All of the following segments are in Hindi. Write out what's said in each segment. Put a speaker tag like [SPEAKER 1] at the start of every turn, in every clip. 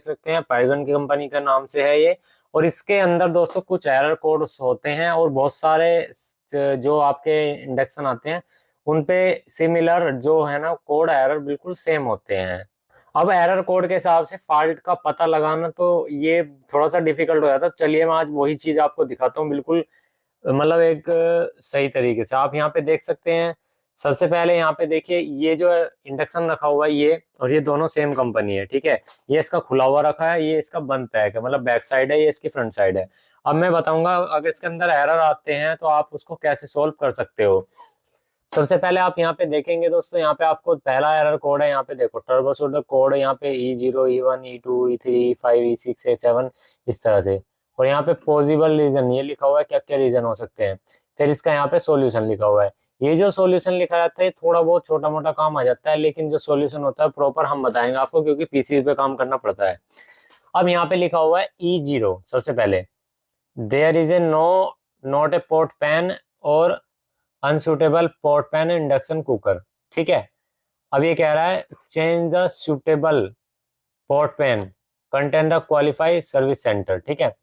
[SPEAKER 1] सकते हैं, पाइथन की कंपनी का नाम से है ये। और इसके अंदर दोस्तों कुछ एरर कोड्स होते हैं और बहुत सारे जो आपके इंडक्शन आते हैं उन पे सिमिलर जो है ना कोड एरर बिल्कुल सेम होते हैं। अब एरर कोड के हिसाब से फॉल्ट का पता लगाना तो ये थोड़ा सा डिफिकल्ट हो जाता है। चलिए मैं आज वही चीज आपको दिखाता हूँ बिल्कुल, मतलब एक सही तरीके से। आप यहाँ पे देख सकते हैं। सबसे पहले यहाँ पे देखिए, ये जो इंडक्शन रखा हुआ है ये और ये दोनों सेम कंपनी है, ठीक है। ये इसका खुला हुआ रखा है, ये इसका बंद पैक है, मतलब बैक साइड है, ये इसकी फ्रंट साइड है। अब मैं बताऊंगा अगर इसके अंदर एरर आते हैं तो आप उसको कैसे सोल्व कर सकते हो। सबसे पहले आप यहाँ पे देखेंगे दोस्तों, यहाँ पे आपको पहला एरर कोड है, यहाँ पे देखो टर्बो शूटर कोड है, यहाँ पे E0 E1 E2 E3 E5 E6 E7 इस तरह से। और यहाँ पे पॉसिबल रीजन ये लिखा हुआ है, क्या क्या रीजन हो सकते हैं। फिर इसका यहाँ पे सॉल्यूशन लिखा हुआ है। ये जो सॉल्यूशन लिखा रहता है थोड़ा बहुत छोटा मोटा काम आ जाता है, लेकिन जो सॉल्यूशन होता है प्रॉपर हम बताएंगे आपको, क्योंकि पीसी पे काम करना पड़ता है। अब यहाँ पे लिखा हुआ है E0। सबसे पहले there is a no not a pot pan और unsuitable pot pan induction cooker, ठीक है। अब ये कह रहा है change the suitable pot pan contain the qualify service centre, ठीक है।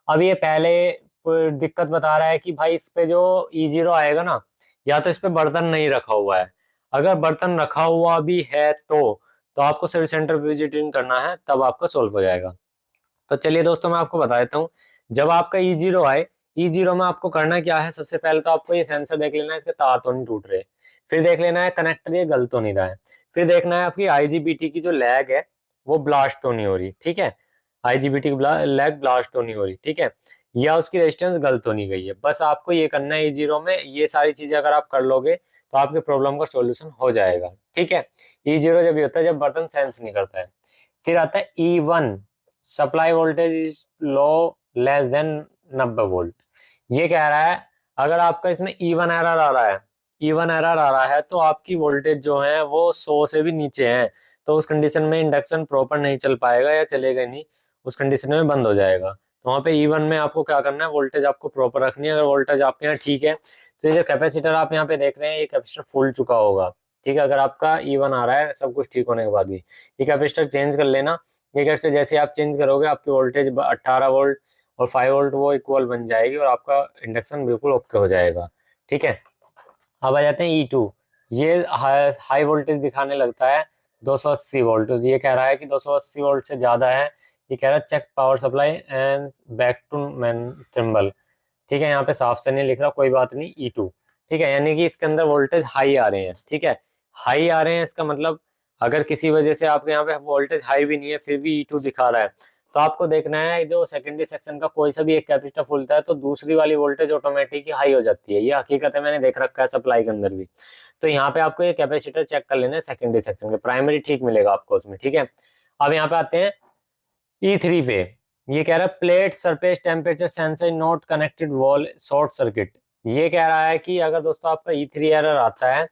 [SPEAKER 1] अब ये पहले कोई दिक्कत बता रहा है कि भाई इस पे जो E0 आएगा ना, या तो इस पे बर्तन नहीं रखा हुआ है। अगर बर्तन रखा हुआ भी है तो आपको सर्विस सेंटर विजिटिंग करना है, तब आपका सोल्व हो जाएगा। तो चलिए दोस्तों मैं आपको बता देता हूँ। जब आपका E0 आए, E0 में आपको करना क्या है, सबसे पहले तो आपको ये सेंसर देख लेना है, इसके तार तो नहीं टूट रहे। फिर देख लेना है कनेक्टर ये गल तो नहीं रहा है। फिर देखना है आपकी IGBT की जो लैग है वो ब्लास्ट तो नहीं हो रही, ठीक है। IGBT की लैग ब्लास्ट तो नहीं हो रही, ठीक है। या उसकी रेजिस्टेंस गल तो नहीं गई है। बस आपको ये करना है E0 में। ये सारी चीजें अगर आप कर लोगे तो आपके प्रॉब्लम का सोल्यूशन हो जाएगा, ठीक है। E0 जब ये होता है जब बर्तन सेंस नहीं करता है। फिर आता है E1, supply voltage is low less than 90 volt. ये कह रहा है अगर आपका इसमें E1 एरर आ रहा है, E1 एरर आ रहा है तो आपकी वोल्टेज जो है वो 100 से भी नीचे है। तो उस कंडीशन में इंडक्शन प्रॉपर नहीं चल पाएगा या चलेगा ही नहीं, उस कंडीशन में बंद हो जाएगा। तो वहाँ पे E1 में आपको क्या करना है, वोल्टेज आपको प्रॉपर रखनी है। अगर वोल्टेज आपके यहाँ ठीक है तो ये जो कैपेसिटर आप यहाँ पे देख रहे हैं ये कैपेसिटर फुल चुका होगा, ठीक है। अगर आपका E1 आ रहा है सब कुछ ठीक होने के बाद भी, ये कैपेसिटर चेंज कर लेना। ये कैपेसिटर जैसे आप चेंज करोगे आपकी वोल्टेज 18 वोल्ट और 5 वोल्ट वो इक्वल बन जाएगी और आपका इंडक्शन बिल्कुल ओके हो जाएगा, ठीक है। अब आ जाते हैं E2। ये हाई वोल्टेज दिखाने लगता है 280 वोल्ट। तो ये कह रहा है कि 280 वोल्ट से ज्यादा है। ये कह रहा है check power supply and back to main thimble, ठीक है। यहाँ पे साफ से नहीं लिख रहा, कोई बात नहीं। E2, ठीक है, यानी कि इसके अंदर वोल्टेज हाई आ रहे हैं, ठीक है। हाई आ रहे हैं इसका मतलब अगर किसी वजह से आपके यहाँ पे वोल्टेज हाई भी नहीं है फिर भी E2 दिखा रहा है, तो आपको देखना है जो सेकेंडरी सेक्शन का कोई सा भी एक कैपेसिटर फुलता है तो दूसरी वाली वोल्टेज ऑटोमेटिक ही हाई हो जाती है। ये हकीकत है, मैंने देख रखा है सप्लाई के अंदर भी। तो यहाँ पे आपको ये कैपेसिटर चेक कर लेना है सेकेंडरी सेक्शन के, प्राइमरी ठीक मिलेगा आपको उसमें, ठीक है। अब यहाँ पे आते हैं E3 पे। ये कह रहा है plate surface temperature sensor not connected wall short circuit. ये कह रहा है कि अगर दोस्तों आपका E3 एरर आता है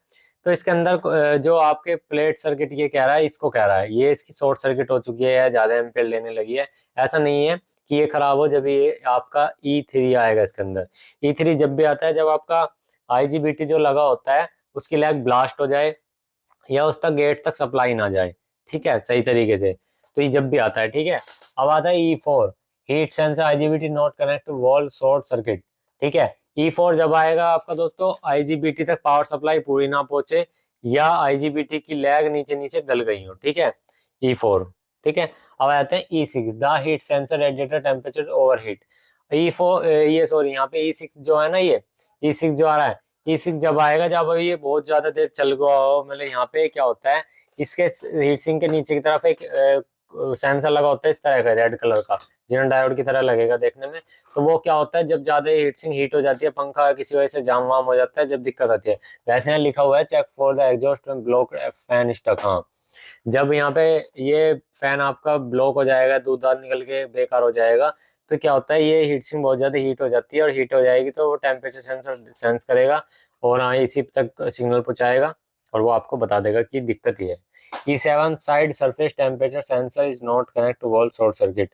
[SPEAKER 1] तो इसके अंदर जो आपके प्लेट सर्किट, ये कह रहा है, इसको कह रहा है ये इसकी शॉर्ट सर्किट हो चुकी है या ज्यादा एम्पेयर लेने लगी है। ऐसा नहीं है कि ये खराब हो जब ये आपका E3 आएगा इसके अंदर। E3 जब भी आता है जब आपका IGBT जो लगा होता है उसकी लैग ब्लास्ट हो जाए या उस तक गेट तक सप्लाई ना जाए, ठीक है, सही तरीके से। तो ये जब भी आता है, ठीक है। अब आता है E4, heat sensor IGBT not connect wall short circuit, ठीक है। E4 जब आएगा आपका दोस्तों IGBT तक पावर सप्लाई पूरी ना पहुंचे या IGBT की लैग नीचे नीचे गल गई हो, ठीक है। E4, ठीक है। अब आते हैं E6, the heat sensor radiator temperature over heat. E4 ये सॉरी यहाँ पे E6 जो है ना, ये E6 जो आ रहा है, E6 जब आएगा जब ये बहुत ज्यादा देर चल गया हो, मतलब यहाँ पे क्या होता है इसके हीट सिंक के नीचे की तरफ एक सेंसर लगा होता है इस तरह का रेड कलर का, जिन डायोड की तरह लगेगा देखने में। तो वो क्या होता है जब ज्यादा हीट सिंक हीट हो जाती है, पंखा किसी वजह से जाम वाम हो जाता है, जब दिक्कत आती है। वैसे यहाँ लिखा हुआ है check for the exhaust block fan stuck. हाँ, जब यहाँ पे ये फैन आपका ब्लॉक हो जाएगा, दूध दाध निकल के बेकार हो जाएगा, तो क्या होता है ये हीट सिंक बहुत ज्यादा हीट हो जाती है और हीट हो जाएगी तो वो टेम्परेचर सेंसर सेंस करेगा और हाँ इसी तक सिग्नल पहुंचाएगा और वो आपको बता देगा कि दिक्कत ये है। E7 side surface temperature sensor is not connect to wall short circuit,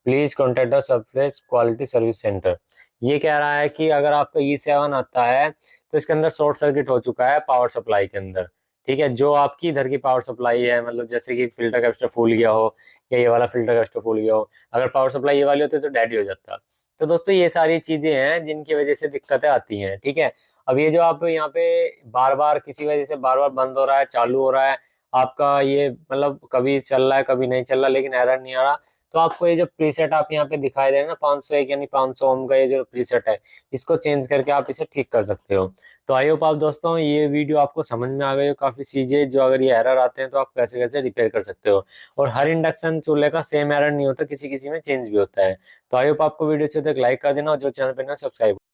[SPEAKER 1] please contact the surface quality service centre. ये कह रहा है कि अगर आपका E7 आता है तो इसके अंदर शॉर्ट सर्किट हो चुका है पावर सप्लाई के अंदर, ठीक है। जो आपकी इधर की पावर सप्लाई है, मतलब जैसे कि फिल्टर कैपेसिटर फूल गया हो या ये वाला फिल्टर का स्टोव फूल गया हो। अगर पावर सप्लाई ये वाली होती तो डेड ही हो जाता। तो दोस्तों ये सारी चीजें हैं जिनकी वजह से दिक्कतें आती हैं, ठीक है। अब ये जो आप यहाँ पे बार बार किसी वजह से बार बार बंद हो रहा है, चालू हो रहा है, आपका ये मतलब कभी चल रहा है कभी नहीं चल रहा लेकिन एरर नहीं आ रहा, तो आपको ये जो प्रीसेट आप यहाँ पे दिखाई दे रहे हैं ना 501 यानी 500 ओम का ये जो प्रीसेट है, इसको चेंज करके आप इसे ठीक कर सकते हो। तो आई होप आप दोस्तों ये वीडियो आपको समझ में आ गई हो, काफी चीजें जो अगर ये एरर आते हैं तो आप कैसे कैसे रिपेयर कर सकते हो। और हर इंडक्शन चूल्हे का सेम एरर नहीं होता, किसी किसी में चेंज भी होता है। तो आई होप आपको वीडियो अच्छी लगे तो एक लाइक कर देना और जो चैनल पे ना सब्सक्राइब